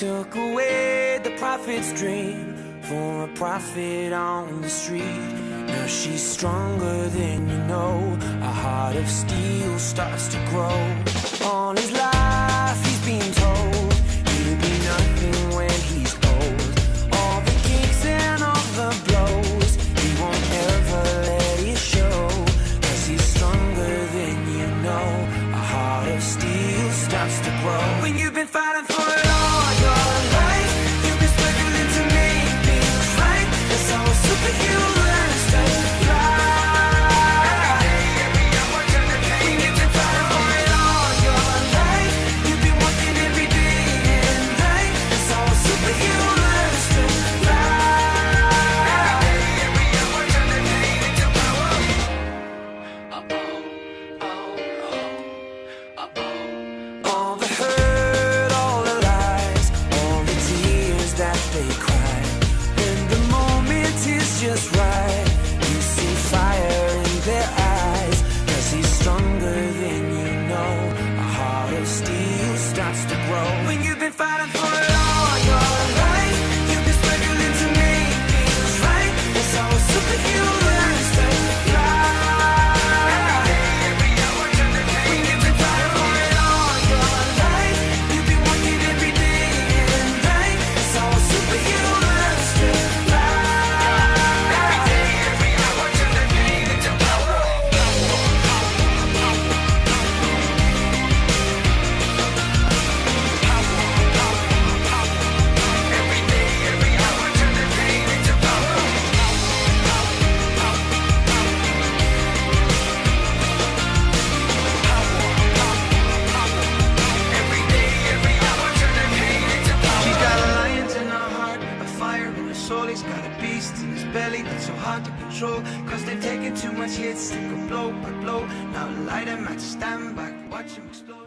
took away the prophet's dream for a prophet on the street. Now she's stronger than you know. A heart of steel starts to grow. All his life he's been told he'll be nothing when he's old. All the kicks and all the blows, he won't ever let it show. 'Cause he's stronger than you know. A heart of steel starts to grow. When you've been fighting for it all your life, you've been struggling to make things right. That's how a superhero learns to fly. When you've been fighting for it all your life, you've been working every day and night. That's how a superhero learns to fly. All the hurt, all the lies, all the tears that they cry. When the moment is just right, you see fire in their eyes. 'Cause he's stronger than you know. A heart of steel starts to grow. When you've been fighting for it all your life, you've been struggling to make things right. That's how a superhero learns to fly. When you've been fighting for it all your life, you've been working every day and night. That's how a superhero learns to fly. Every hour, turn the pain into power. Every day, every hour, turn the pain into power. Every day, every hour, turn the pain into power. She's got a lion in her heart, a fire in her soul. He's got a beast in his belly that's so hard to control. 'Cause they've taken too much hits, they go blow by blow. Now light him at stand back, watch him explode.